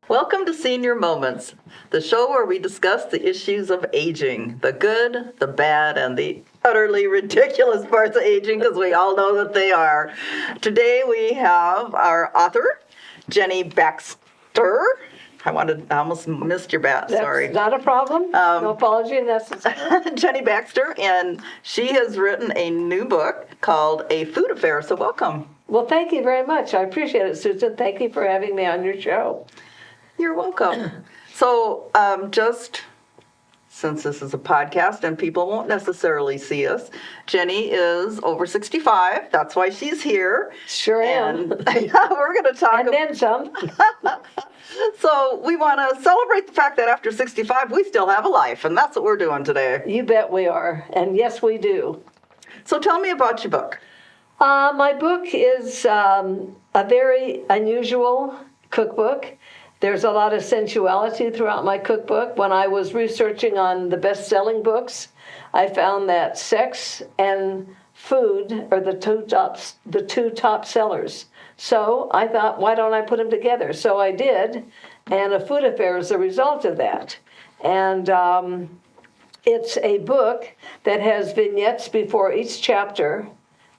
Welcome to Senior Moments, the show where we discuss the issues of aging, the good, the bad, and the utterly ridiculous parts of aging, because we all know that they are. Today we have our author, Jenny Baxter. I almost missed your bat, sorry. That's not a problem. No apology necessary. Jenny Baxter, and she has written a new book called A Food Affair, so welcome. Well, thank you very much. I appreciate it, Susan. Thank you for having me on your show. You're welcome. So just since this is a podcast and people won't necessarily see us, Jenny is over 65. That's why she's here. Sure am. And we're going to talk. And then some. So we want to celebrate the fact that after 65, we still have a life, and that's what we're doing today. You bet we are. And yes, we do. So tell me about your book. My book is a very unusual cookbook. There's a lot of sensuality throughout my cookbook. When I was researching on the best-selling books, I found that sex and food are the two top sellers. So I thought, why don't I put them together? So I did, and A Food Affair is a result of that. And it's a book that has vignettes before each chapter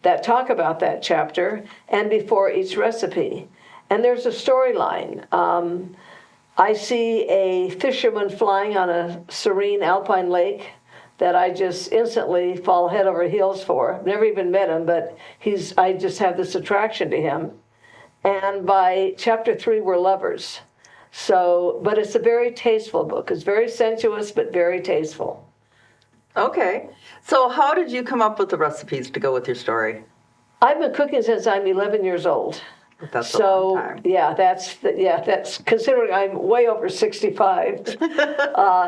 that talk about that chapter and before each recipe. And there's a storyline. I see a fisherman flying on a serene alpine lake that I just instantly fall head over heels for. Never even met him, but I just have this attraction to him. And by chapter 3, we're lovers. But it's a very tasteful book. It's very sensuous, but very tasteful. Okay. So how did you come up with the recipes to go with your story? I've been cooking since I'm 11 years old. That's a long time. That's considering I'm way over 65.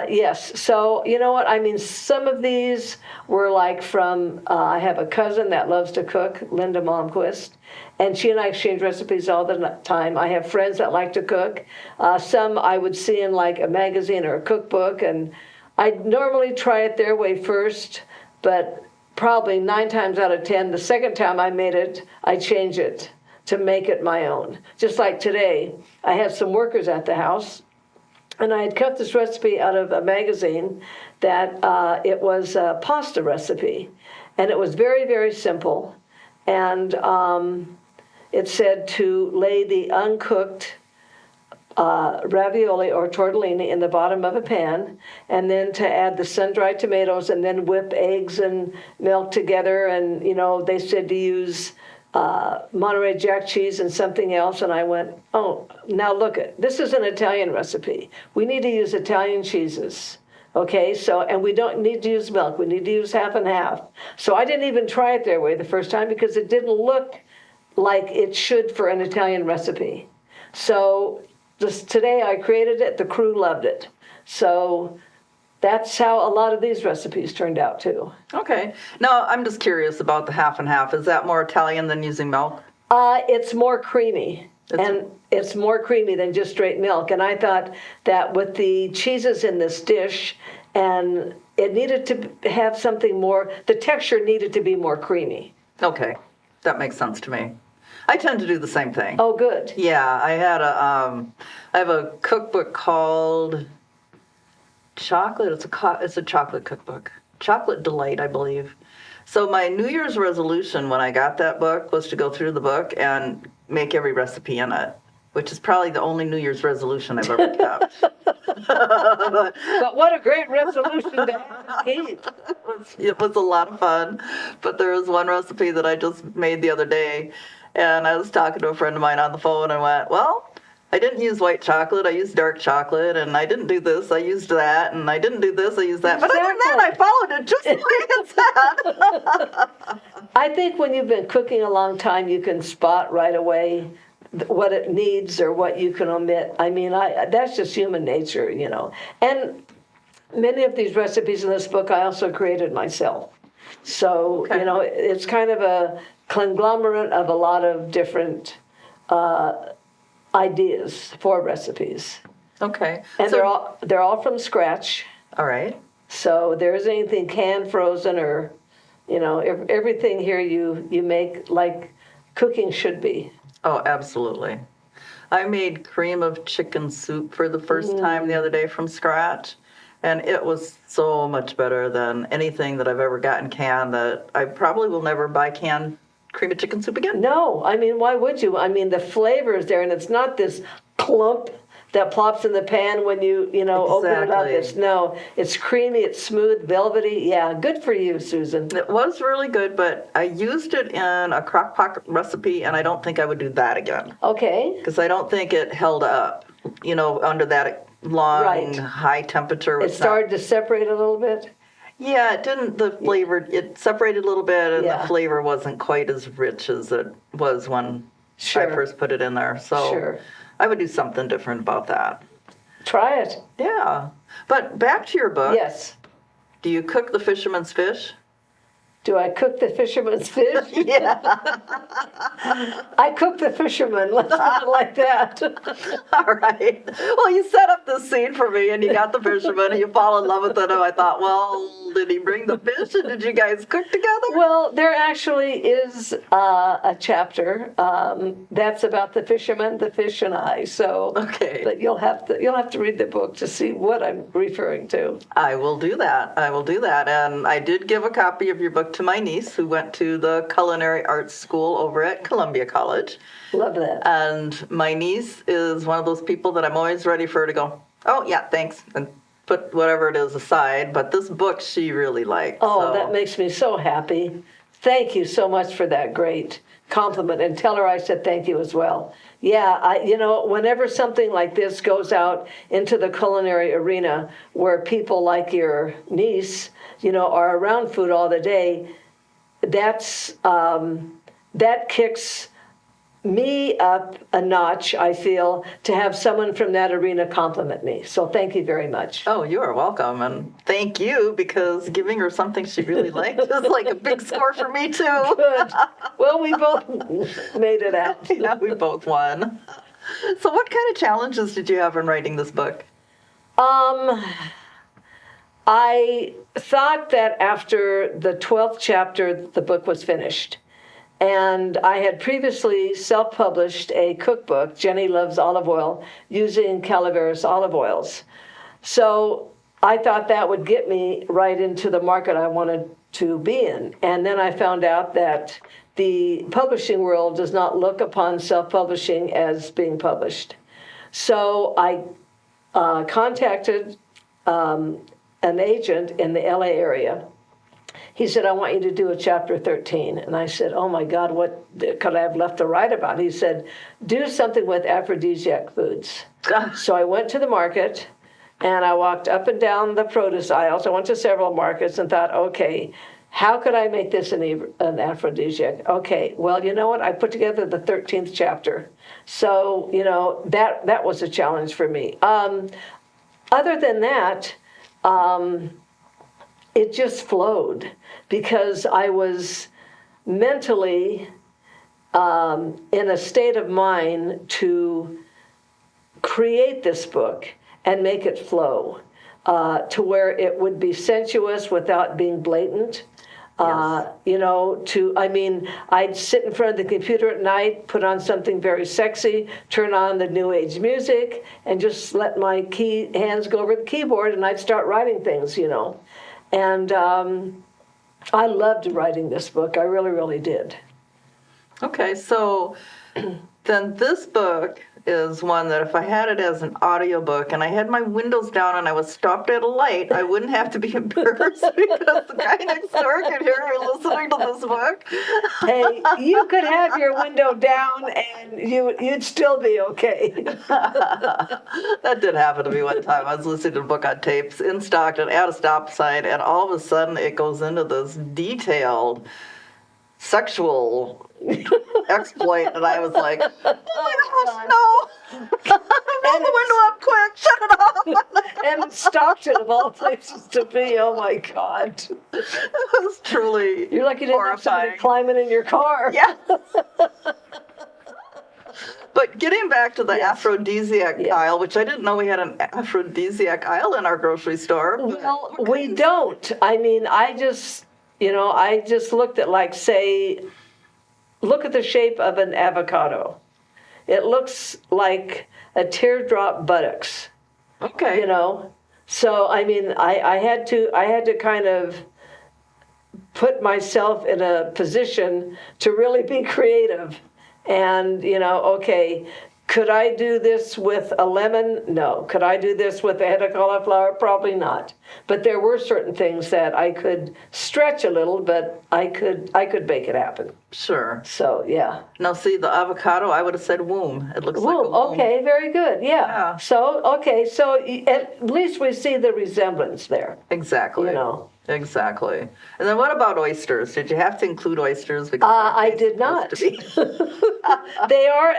Yes. So you know what? I mean, some of these were like from. I have a cousin that loves to cook, Linda Malmquist, and she and I exchange recipes all the time. I have friends that like to cook. Some I would see in like a magazine or a cookbook, and I'd normally try it their way first, but probably 9 times out of 10, the second time I made it, I change it to make it my own. Just like today, I had some workers at the house, and I had cut this recipe out of a magazine that it was a pasta recipe. And it was very, very simple. And it said to lay the uncooked ravioli or tortellini in the bottom of a pan, and then to add the sun-dried tomatoes, and then whip eggs and milk together. And, they said to use Monterey Jack cheese and something else, and I went, oh, now look this is an Italian recipe. We need to use Italian cheeses, okay? And we don't need to use milk. We need to use half and half. So I didn't even try it their way the first time because it didn't look like it should for an Italian recipe. So today I created it. The crew loved it. So that's how a lot of these recipes turned out, too. Okay. Now, I'm just curious about the half and half. Is that more Italian than using milk? It's more creamy. It's more creamy than just straight milk. And I thought that with the cheeses in this dish, and it needed to have something more, the texture needed to be more creamy. Okay. That makes sense to me. I tend to do the same thing. Oh, good. Yeah. I have a cookbook called Chocolate. It's a chocolate cookbook. Chocolate Delight, I believe. So my New Year's resolution when I got that book was to go through the book and make every recipe in it, which is probably the only New Year's resolution I've ever kept. But what a great resolution to keep. It was a lot of fun. But there was one recipe that I just made the other day, and I was talking to a friend of mine on the phone and went, well, I didn't use white chocolate, I used dark chocolate, and I didn't do this, I used that, and I didn't do this, I used that. But other than that, I followed it just the way it said. I think when you've been cooking a long time, you can spot right away what it needs or what you can omit. I mean, that's just human nature, And many of these recipes in this book I also created myself. So, okay. It's kind of a conglomerate of a lot of different ideas for recipes. Okay. And So, they're all from scratch. all right. So there isn't anything canned, frozen, or, everything here you make like cooking should be. Oh, absolutely. I made cream of chicken soup for the first time the other day from scratch, and it was so much better than anything that I've ever gotten canned that I probably will never buy canned cream of chicken soup again. No, I mean, why would you? I mean, the flavor is there, and it's not this clump that plops in the pan when you open it up. Exactly. No, it's creamy, it's smooth, velvety. Yeah, good for you, Susan. It was really good, but I used it in a crock pot recipe, and I don't think I would do that again Okay, because I don't think it held up, under that long, Right. high temperature. it It's not- started to separate a little bit. Yeah, it didn't. The flavor, it separated a little bit, and Yeah. the flavor wasn't quite as rich as it was when I Sure. first put it in there. So Sure. I would do something different about that. Try it. Yeah. But back to your book. Yes. Do you cook the fisherman's fish? Do I cook the fisherman's fish? Yeah. I cook the fisherman. Let's put it like that. All right. Well, you set up the scene for me, and you got the fisherman, and you fall in love with him. I thought, well, did he bring the fish, and did you guys cook together? Well, there actually is a chapter that's about the fisherman, the fish, and I. So, Okay. but you'll have to read the book to see what I'm referring to. I will do that. I will do that. And I did give a copy of your book to my niece who went to the culinary arts school over at Columbia College. Love that. And my niece is one of those people that I'm always ready for her to go, oh, yeah, thanks, and put whatever it is aside. But this book she really liked. Oh, so. that makes me so happy. Thank you so much for that great compliment, and tell her I said thank you as well. Yeah, whenever something like this goes out into the culinary arena where people like your niece, are around food all the day, that kicks me up a notch, I feel, to have someone from that arena compliment me. So thank you very much. Oh, you are welcome. And thank you, because giving her something she really liked is like a big score for me, too. Good. Well, we both made it out. Yeah, we both won. So what kind of challenges did you have in writing this book? I thought that after the 12th chapter, the book was finished. And I had previously self-published a cookbook, Jenny Loves Olive Oil, using Calaveras olive oils. So I thought that would get me right into the market I wanted to be in. And then I found out that the publishing world does not look upon self-publishing as being published. So I contacted an agent in the LA area. He said, I want you to do a chapter 13. And I said, oh my God, what could I have left to write about? He said, do something with aphrodisiac foods. So I went to the market and I walked up and down the produce aisles. I went to several markets and thought, okay, how could I make this an aphrodisiac? Okay, well, you know what? I put together the 13th chapter. So, that was a challenge for me. Other than that, it just flowed because I was mentally in a state of mind to create this book and make it flow to where it would be sensuous without being blatant. Yes. I'd sit in front of the computer at night, put on something very sexy, turn on the new age music, and just let my hands go over the keyboard, and I'd start writing things, And I loved writing this book. I really, really did. Okay, so then this book is one that if I had it as an audiobook and I had my windows down and I was stopped at a light, I wouldn't have to be embarrassed because the guy next door could hear me listening to this book. Hey, you could have your window down and you'd still be okay. That did happen to me one time. I was listening to a book on tapes in Stockton at a stop sign, and all of a sudden it goes into this detailed sexual exploit, and I was like, oh my gosh, no! Roll the window up quick, shut it off! And Stockton, of all places to be, oh my God. It was truly You're lucky you didn't have somebody horrifying. climbing in your car. Yeah. But getting back to the Yes. aphrodisiac Yes. aisle, which I didn't know we had an aphrodisiac aisle in our grocery store. but Well, what we kinds- don't. I mean, I just looked at, like, say, look at the shape of an avocado. It looks like a teardrop buttocks, Okay. So I mean, I had to kind of put myself in a position to really be creative. And, okay, could I do this with a lemon? No. Could I do this with a head of cauliflower? Probably not. But there were certain things that I could stretch a little, but I could make it happen. Sure. So, yeah. Now, see, the avocado, I would have said womb. It looks like a Womb. womb. Okay, very good. Yeah. Yeah. So, okay, so at least we see the resemblance there. Exactly. Exactly. And then what about oysters? Did you have to include oysters? Because I did not. They are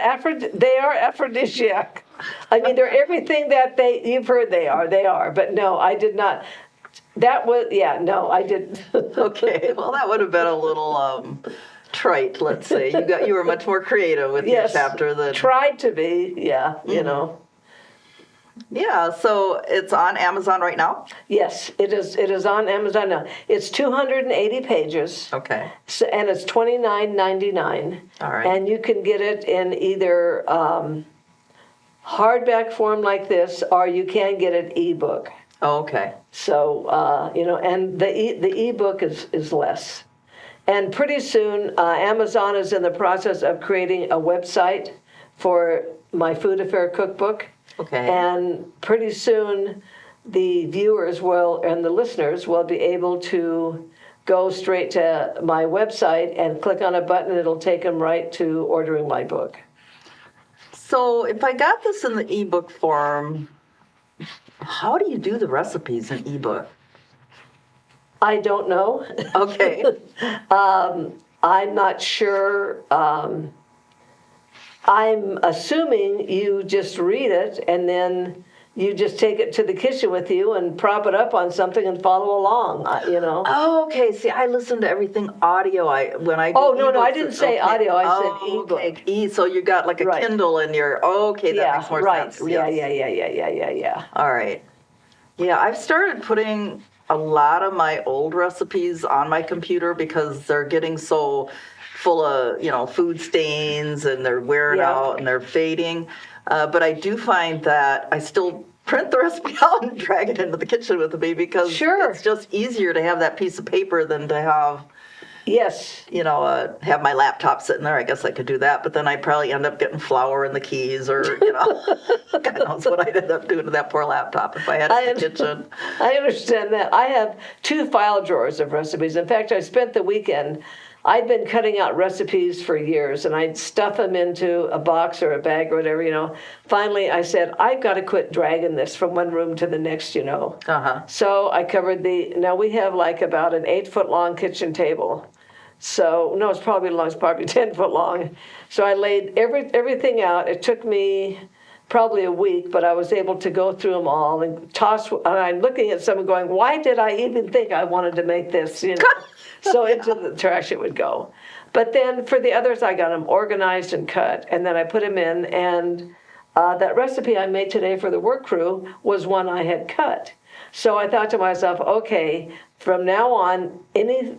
aphrodisiac. I mean, they're everything that you've heard they are. They are. But no, I did not. No, I didn't. Okay, well, that would have been a little trite, let's say. You were much more creative with your Yes. chapter than. Tried to be, yeah, Yeah, so it's on Amazon right now? Yes, it is. It is on Amazon now. It's 280 pages. Okay. And it's $29.99. All right. And you can get it in either hardback form like this, or you can get it ebook. Oh, okay. So and the ebook is less. And pretty soon, Amazon is in the process of creating a website for my Food Affair cookbook. Okay. And pretty soon, the viewers and the listeners will be able to go straight to my website and click on a button. It'll take them right to ordering my book. So if I got this in the ebook form, how do you do the recipes in ebook? I don't know. Okay. I'm not sure. I'm assuming you just read it and then you just take it to the kitchen with you and prop it up on something and follow along, Oh, okay. See, I listen to everything audio. When I do Oh, no, I ebooks, didn't say audio. I said ebook. Okay. So you got like a Right. Kindle in your. Okay, that makes more right. sense. Yeah, Yes. yeah. All right. Yeah, I've started putting a lot of my old recipes on my computer because they're getting so full of, food stains and they're wearing Yeah. out and they're fading. But I do find that I still print the recipe out and drag it into the kitchen with me because Sure. it's just easier to have that piece of paper than to have, Yes. have my laptop sitting there. I guess I could do that, but then I'd probably end up getting flour in the keys or, God knows what I'd end up doing to that poor laptop if I had it in the kitchen. I understand that. I have 2 file drawers of recipes. In fact, I spent the weekend, I'd been cutting out recipes for years, and I'd stuff them into a box or a bag or whatever, Finally, I said, I've got to quit dragging this from one room to the next, Uh-huh. So I covered now we have like about an 8-foot long kitchen table. So, no, it's probably 10 foot long. So I laid everything out. It took me probably a week, but I was able to go through them all and toss. And I'm looking at some and going, why did I even think I wanted to make this? So into the trash it would go. But then for the others, I got them organized and cut, and then I put them in. And that recipe I made today for the work crew was one I had cut. So I thought to myself, okay, from now on, any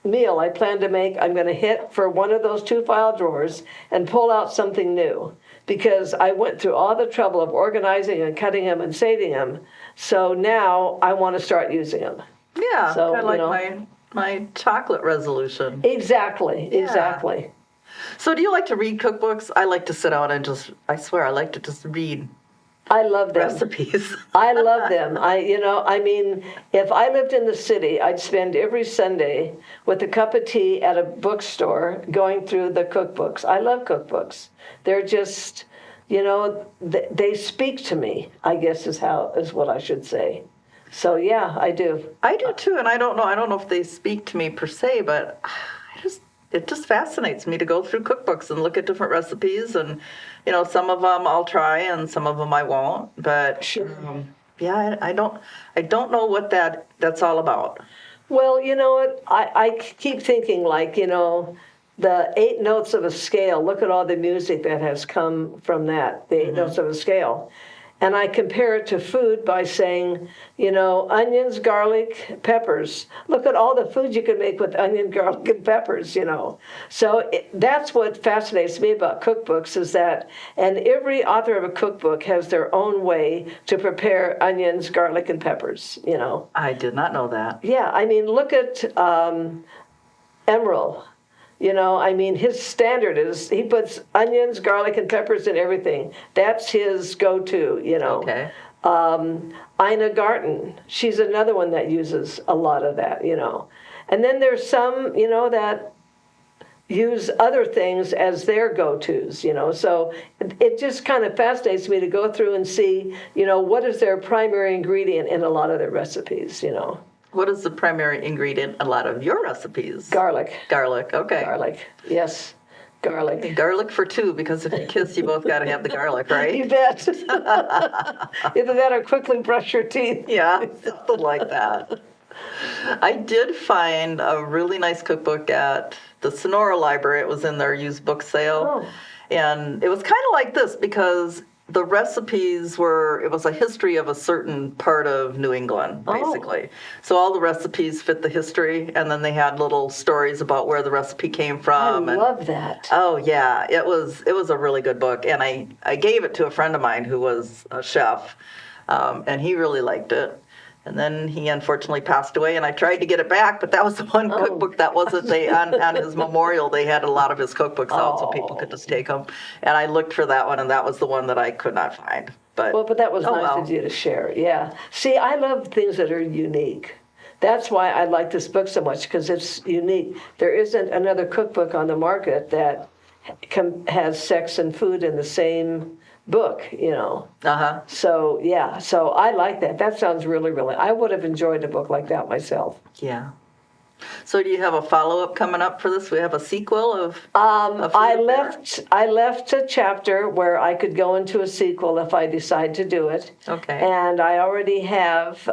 meal I plan to make, I'm going to hit for one of those 2 file drawers and pull out something new, because I went through all the trouble of organizing and cutting them and saving them. So now I want to start using them. Yeah, So, kind of like my chocolate resolution. Exactly. So do you like to read cookbooks? I like to sit down and I swear, I like to just read I love them. recipes. I love them. If I lived in the city, I'd spend every Sunday with a cup of tea at a bookstore going through the cookbooks. I love cookbooks. They're just, they speak to me, I guess is what I should say. So yeah, I do. I do too, and I don't know if they speak to me per se, but it just fascinates me to go through cookbooks and look at different recipes, and some of them I'll try and some of them I won't. But Sure. I don't know what that's all about. Well, you know what? I keep thinking, the 8 notes of a scale. Look at all the music that has come from that, the 8 notes of a scale. And I compare it to food by saying, onions, garlic, peppers. Look at all the food you can make with onion, garlic, and peppers, So that's what fascinates me about cookbooks is that, and every author of a cookbook has their own way to prepare onions, garlic, and peppers. I did not know that. Yeah, I mean, look at Emerald. His standard is he puts onions, garlic, and peppers in everything. That's his go-to, Okay. Ina Garten, she's another one that uses a lot of that, And then there's some, that use other things as their go-tos, So it just kind of fascinates me to go through and see, what is their primary ingredient in a lot of their recipes, What is the primary ingredient in a lot of your recipes? Garlic. Garlic, okay. Garlic, yes. Garlic. Garlic for 2, because if you kiss, you both got to have the garlic, right? You bet. Either that or quickly brush your teeth. Yeah, something like that. I did find a really nice cookbook at the Sonora Library. It was in their used book sale. Oh. And it was kind of like this because the recipes it was a history of a certain part of New England, basically. So all the recipes fit the history, and then they had little stories about where the recipe came from. I love that. Oh yeah, it was a really good book, and I gave it to a friend of mine who was a chef, and he really liked it. And then he unfortunately passed away, and I tried to get it back, but that was the one cookbook that wasn't on his memorial. They had a lot of his cookbooks out, so people could just take them. And I looked for that one, and that was the one that I could not find. But that was nice of you to share. Yeah. See, I love things that are unique. That's why I like this book so much, because it's unique. There isn't another cookbook on the market that has sex and food in the same book, Uh-huh. So, yeah, so I like that. That sounds really, really, I would have enjoyed a book like that myself. Yeah. So do you have a follow-up coming up for this? We have a sequel of I left a chapter where I could go into a sequel if I decide to do it. Okay. And I already have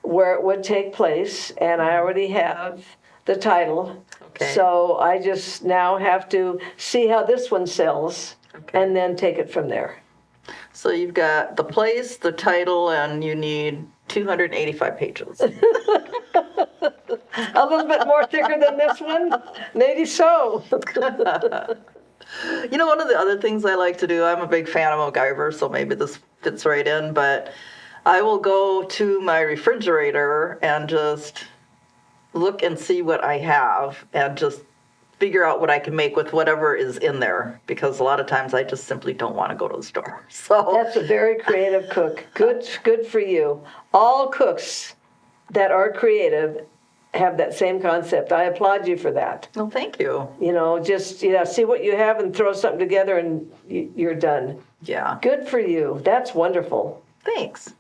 where it would take place, and I already have the title. Okay. So I just now have to see how this one sells. Okay. And then take it from there. So you've got the place, the title, and you need 285 pages. A little bit more thicker than this one? Maybe so. One of the other things I like to do, I'm a big fan of MacGyver, so maybe this fits right in, but I will go to my refrigerator and just look and see what I have and just figure out what I can make with whatever is in there, because a lot of times I just simply don't want to go to the store. So That's a very creative cook. Good for you. All cooks that are creative have that same concept. I applaud you for that. well, thank you. Just see what you have and throw something together and you're done. Yeah, Good for you. That's wonderful. thanks.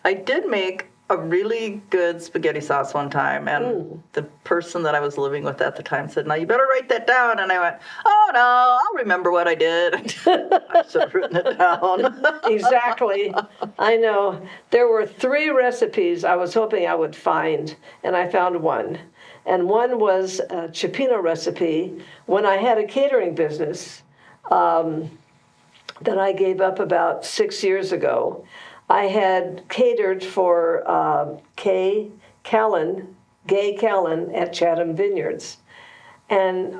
I did make a really good spaghetti sauce one time, and the person that I was living with at the time said, "Now you better write that down." And I went, "Oh no, I'll remember what I did." I should have written it down. Exactly. I know. There were 3 recipes I was hoping I would find, and I found one. And one was a cioppino recipe when I had a catering business that I gave up about 6 years ago. I had catered for Gay Callan at Chatham Vineyards. And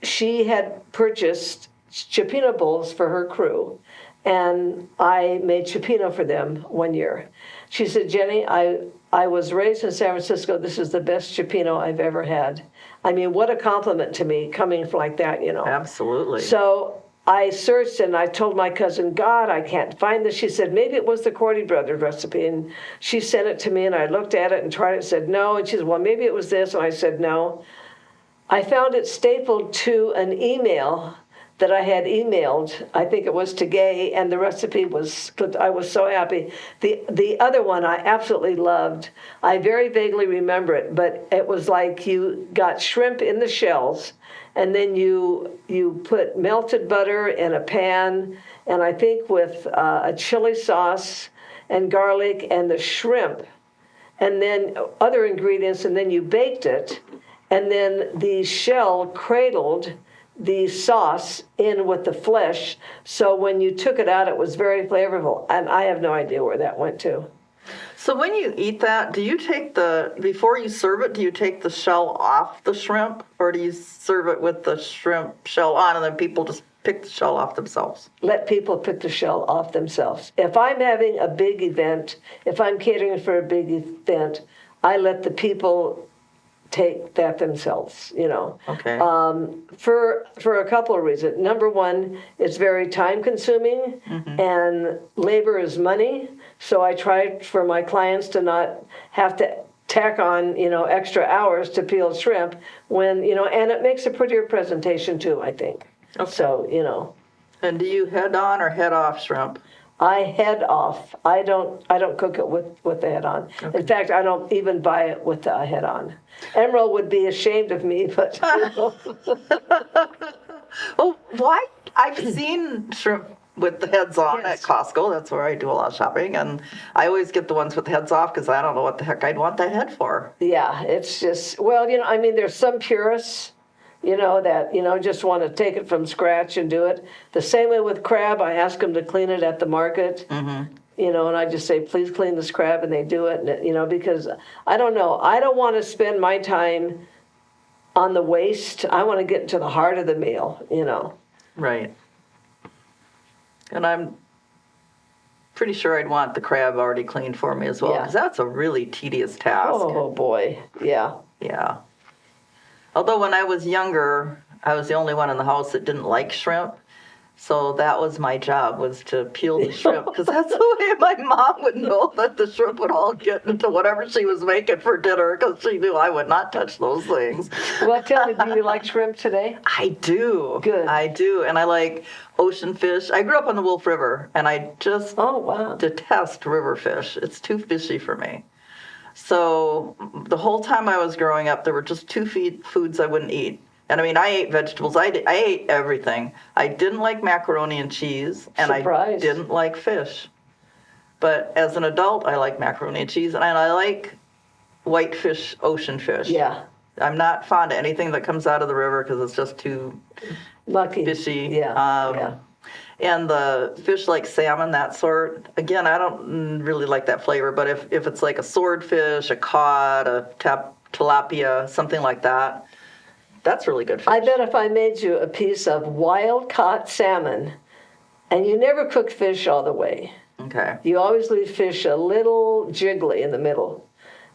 she had purchased cioppino bowls for her crew. And I made cioppino for them one year. She said, "Jenny, I was raised in San Francisco. This is the best cioppino I've ever had." I mean, what a compliment to me coming like that, Absolutely. So I searched and I told my cousin, "God, I can't find this." She said, "Maybe it was the Cordy Brothers recipe." And she sent it to me and I looked at it and tried it and said, "No." And she said, "Well, maybe it was this." And I said, "No." I found it stapled to an email that I had emailed. I think it was to Gay, and the recipe was, I was so happy. The other one I absolutely loved. I very vaguely remember it, but it was like you got shrimp in the shells, and then you put melted butter in a pan, and I think with a chili sauce and garlic and the shrimp, and then other ingredients, and then you baked it. and then the shell cradled the sauce in with the flesh. So when you took it out, it was very flavorful. And I have no idea where that went to. So when you eat that, do you take before you serve it, do you take the shell off the shrimp, or do you serve it with the shrimp shell on and then people just pick the shell off themselves? Let people pick the shell off themselves. If I'm having a big event, if I'm catering for a big event, I let the people take that themselves, Okay. for a couple of reasons. Number one, it's very time consuming, and labor is money. So I try for my clients to not have to tack on, extra hours to peel shrimp when, and it makes a prettier presentation too, I think. Okay. So, And do you head on or head off shrimp? I head off. I don't cook it with the head on. Okay. In fact, I don't even buy it with the head on. Emerald would be ashamed of me, but Oh, why? I've seen shrimp with the heads on at Costco. That's where I do a lot of shopping, and I always get the ones with the heads off because I don't know what the heck I'd want that head for. yeah, it's just, well, there's some purists, that, just want to take it from scratch and do it. The same way with crab, I ask them to clean it at the market. And I just say, please clean this crab, and they do it, and, because I don't know. I don't want to spend my time on the waste. I want to get to the heart of the meal, Right. And I'm pretty sure I'd want the crab already cleaned for me as well, Yeah. because that's a really tedious task. Oh, boy, yeah. Yeah. Although when I was younger, I was the only one in the house that didn't like shrimp. So that was my job, was to peel the shrimp, because that's the way my mom would know that the shrimp would all get into whatever she was making for dinner, because she knew I would not touch those things. Well, tell me, do you like shrimp today? I do. Good. I do. And I like ocean fish. I grew up on the Wolf River, and I just Oh, wow. detest river fish. It's too fishy for me. So the whole time I was growing up, there were just two foods I wouldn't eat. And I mean, I ate vegetables. I ate everything. I didn't like macaroni and cheese, and Surprise. I didn't like fish. But as an adult, I like macaroni and cheese, and I like whitefish, ocean fish. Yeah. I'm not fond of anything that comes out of the river because it's just too Lucky. fishy. Yeah. And the fish like salmon, that sort, again, I don't really like that flavor, but if it's like a swordfish, a cod, a tilapia, something like that, that's really good fish. I bet if I made you a piece of wild-caught salmon, and you never cook fish all the way. Okay. You always leave fish a little jiggly in the middle.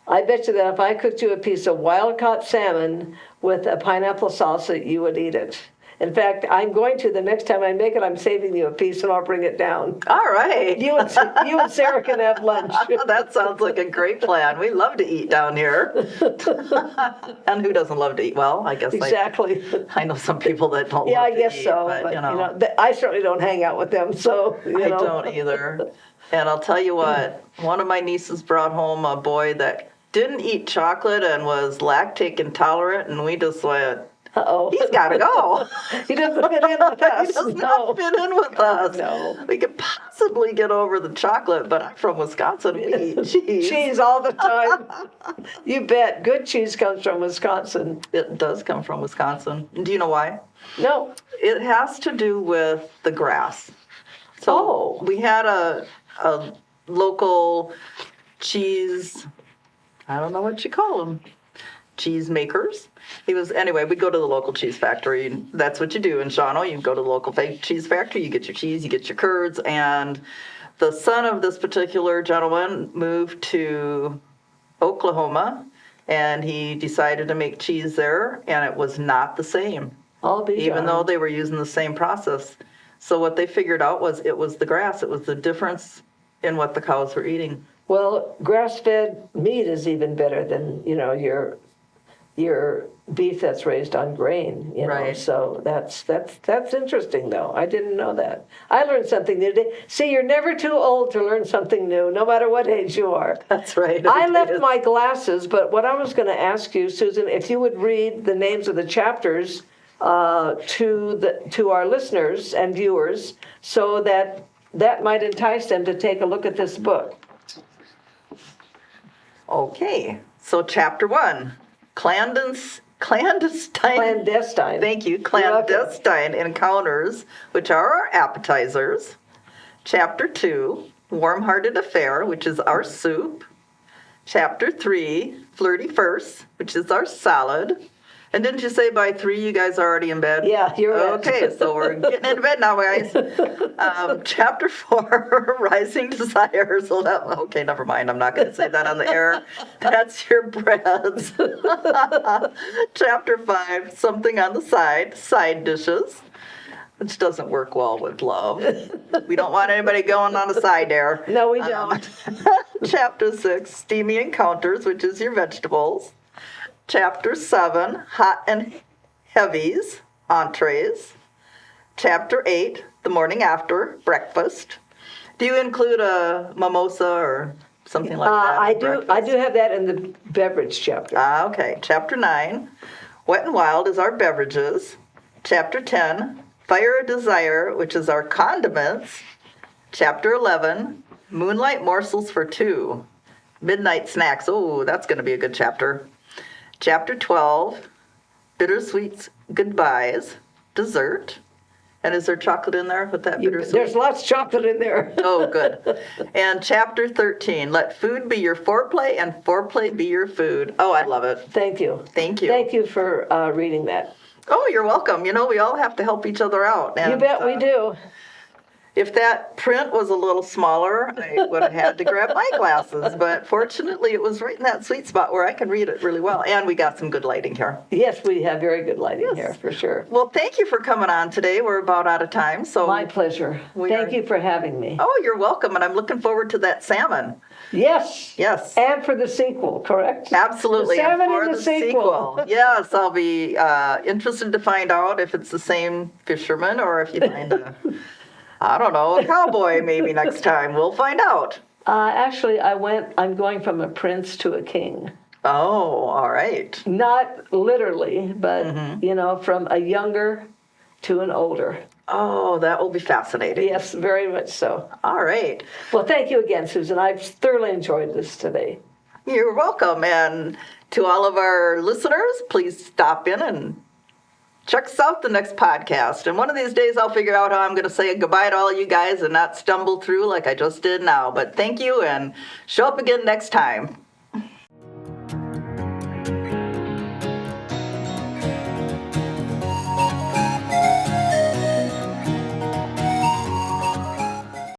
I bet you that if I cooked you a piece of wild-caught salmon with a pineapple salsa, you would eat it. In fact, I'm going to, the next time I make it, I'm saving you a piece and I'll bring it down. All right. You and Sarah can have lunch. That sounds like a great plan. We love to eat down here. And who doesn't love to eat? Well, I guess Exactly. I know some people that don't Yeah, love I to guess eat, so. but I certainly don't hang out with them, so, I don't either. And I'll tell you what, one of my nieces brought home a boy that didn't eat chocolate and was lactate intolerant, and we just went, Uh-oh. he's got to go. He doesn't fit in with us. He does not fit in with us. No. We could possibly get over the chocolate, but I'm from Wisconsin. We eat cheese. Cheese all the time. You bet. Good cheese comes from Wisconsin. It does come from Wisconsin. Do you know why? No. It has to do with the grass. So we had a local cheese, I don't know what you call them, cheese makers. Anyway, we'd go to the local cheese factory, and that's what you do in Shawano. You go to the local cheese factory, you get your cheese, you get your curds, and the son of this particular gentleman moved to Oklahoma, and he decided to make cheese there, and it was not the same, I'll be even darned. though they were using the same process. So what they figured out was it was the grass. It was the difference in what the cows were eating. Well, grass-fed meat is even better than, your beef that's raised on grain, Right. So that's interesting, though. I didn't know that. I learned something new today. See, you're never too old to learn something new, no matter what age you are. That's right. I left my glasses, but what I was going to ask you, Susan, if you would read the names of the chapters to our listeners and viewers, so that might entice them to take a look at this book. Okay, so chapter 1, Clandestine. Thank you. You're welcome. Clandestine encounters, which are our appetizers. Chapter 2, warm-hearted affair, which is our soup. Chapter 3, flirty first, which is our salad. And didn't you say by 3 you guys are already in bed? Yeah, you're right. Okay, so we're getting into bed now, guys. Chapter 4, rising desires. Okay, never mind. I'm not going to say that on the air. That's your breads. Chapter 5, something on the side dishes, which doesn't work well with love. We don't want anybody going on a side there. No, we don't. Chapter 6, steamy encounters, which is your vegetables. Chapter 7, hot and heavies, entrees. Chapter 8, the morning after, breakfast. Do you include a mimosa or something like that? I do have that in the beverage chapter. Okay. Chapter 9, wet and wild is our beverages. Chapter 10, fire desire, which is our condiments. Chapter 11, moonlight morsels for 2. Midnight snacks. Oh, that's going to be a good chapter. Chapter 12, bittersweet goodbyes, dessert. And is there chocolate in there with that bittersweet? There's lots of chocolate in there. Oh, good. And chapter 13, let food be your foreplay and foreplay be your food. Oh, I love it. Thank you. Thank you. Thank you for reading that. Oh, you're welcome. You know, we all have to help each other out. And, You bet we do. If that print was a little smaller, I would have had to grab my glasses. But fortunately, it was right in that sweet spot where I can read it really well. And we got some good lighting here. Yes, we have very good lighting here, for sure. Well, thank you for coming on today. We're about out of time. So My pleasure. Thank you for having me. Oh, you're welcome. And I'm looking forward to that salmon. Yes. Yes. And for the sequel, correct? Absolutely. The salmon and for in the sequel. Yes, I'll be interested to find out if it's the same fisherman or if you find I don't know, a cowboy maybe next time. We'll find out. Actually, I'm going from a prince to a king. Oh, all right. Not literally, but, from a younger to an older. Oh, that will be fascinating. Yes, very much so. All right. Well, thank you again, Susan. I've thoroughly enjoyed this today. You're welcome. And to all of our listeners, please stop in and check us out the next podcast. And one of these days I'll figure out how I'm going to say goodbye to all you guys and not stumble through like I just did now. But thank you and show up again next time.